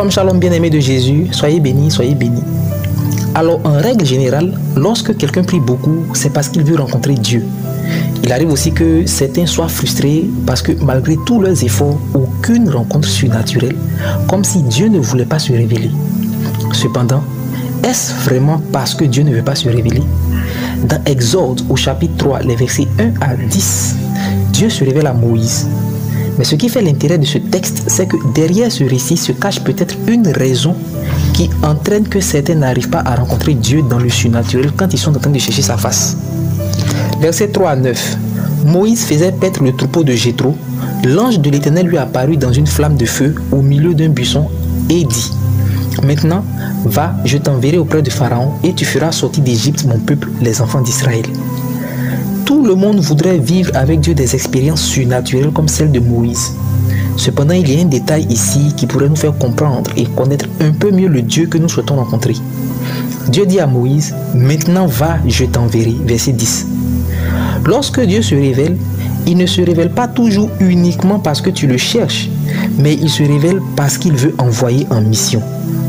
Shalom bien-aimé de Jésus, soyez bénis, soyez bénis. Alors en règle générale, lorsque quelqu'un prie beaucoup, c'est parce qu'il veut rencontrer Dieu. Il arrive aussi que certains soient frustrés parce que malgré tous leurs efforts, aucune rencontre surnaturelle, comme si Dieu ne voulait pas se révéler. Cependant, est-ce vraiment parce que Dieu ne veut pas se révéler? Dans Exode au chapitre 3, les versets 1 à 10, Dieu se révèle à Moïse. Mais ce qui fait l'intérêt de ce texte, c'est que derrière ce récit se cache peut-être une raison qui entraîne que certains n'arrivent pas à rencontrer Dieu dans le surnaturel quand ils sont en train de chercher sa face. Versets 3 à 9. Moïse faisait paître le troupeau de Jéthro. L'ange de l'Éternel lui apparut dans une flamme de feu au milieu d'un buisson et dit: Maintenant, va, je t'enverrai auprès de Pharaon et tu feras sortir d'Égypte mon peuple, les enfants d'Israël. Tout le monde voudrait vivre avec Dieu des expériences surnaturelles comme celle de Moïse. Cependant, il y a un détail ici qui pourrait nous faire comprendre et connaître un peu mieux le Dieu que nous souhaitons rencontrer. Dieu dit à Moïse: Maintenant va, je t'enverrai. Verset 10. Lorsque Dieu se révèle, il ne se révèle pas toujours uniquement parce que tu le cherches, mais il se révèle parce qu'il veut envoyer en mission.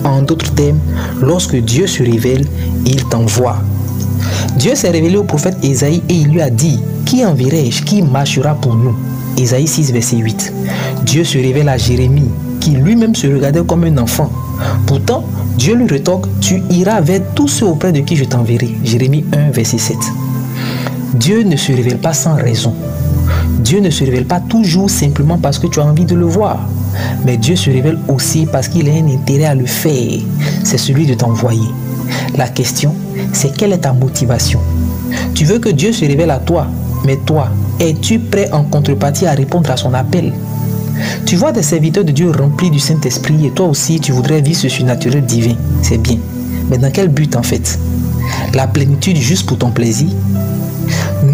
En d'autres termes, lorsque Dieu se révèle, il t'envoie. Dieu s'est révélé au prophète Ésaïe et il lui a dit: Qui enverrai-je? Qui marchera pour nous? Ésaïe 6, verset 8. Dieu se révèle à Jérémie, qui lui-même se regardait comme un enfant. Pourtant, Dieu lui rétorque: Tu iras vers tous ceux auprès de qui je t'enverrai. Jérémie 1, verset 7. Dieu ne se révèle pas sans raison. Dieu ne se révèle pas toujours simplement parce que tu as envie de le voir. Mais Dieu se révèle aussi parce qu'il a un intérêt à le faire. C'est celui de t'envoyer. La question, c'est quelle est ta motivation? Tu veux que Dieu se révèle à toi, mais toi, es-tu prêt en contrepartie à répondre à son appel? Tu vois des serviteurs de Dieu remplis du Saint-Esprit et toi aussi tu voudrais vivre ce surnaturel divin. C'est bien. Mais dans quel but en fait? La plénitude juste pour ton plaisir?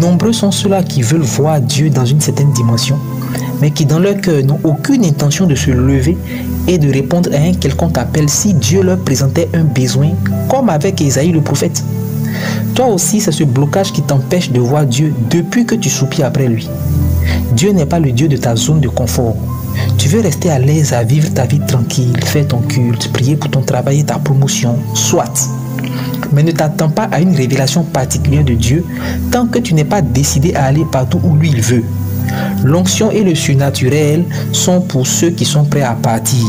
Nombreux sont ceux-là qui veulent voir Dieu dans une certaine dimension, mais qui dans leur cœur n'ont aucune intention de se lever et de répondre à un quelconque appel si Dieu leur présentait un besoin, comme avec Ésaïe le prophète. Toi aussi, c'est ce blocage qui t'empêche de voir Dieu depuis que tu soupires après lui. Dieu n'est pas le Dieu de ta zone de confort. Tu veux rester à l'aise à vivre ta vie tranquille, faire ton culte, prier pour ton travail et ta promotion, soit. Mais ne t'attends pas à une révélation particulière de Dieu tant que tu n'es pas décidé à aller partout où lui il veut. L'onction et le surnaturel sont pour ceux qui sont prêts à partir.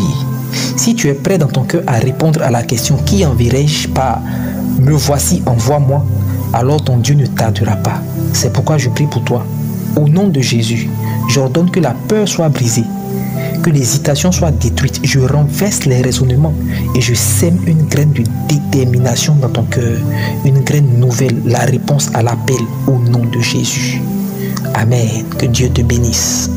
Si tu es prêt dans ton cœur à répondre à la question « Qui enverrai-je » par « Me voici, envoie-moi », alors ton Dieu ne tardera pas. C'est pourquoi je prie pour toi. Au nom de Jésus, j'ordonne que la peur soit brisée, que l'hésitation soit détruite. Je renverse les raisonnements et je sème une graine de détermination dans ton cœur, une graine nouvelle, la réponse à l'appel au nom de Jésus. Amen. Que Dieu te bénisse.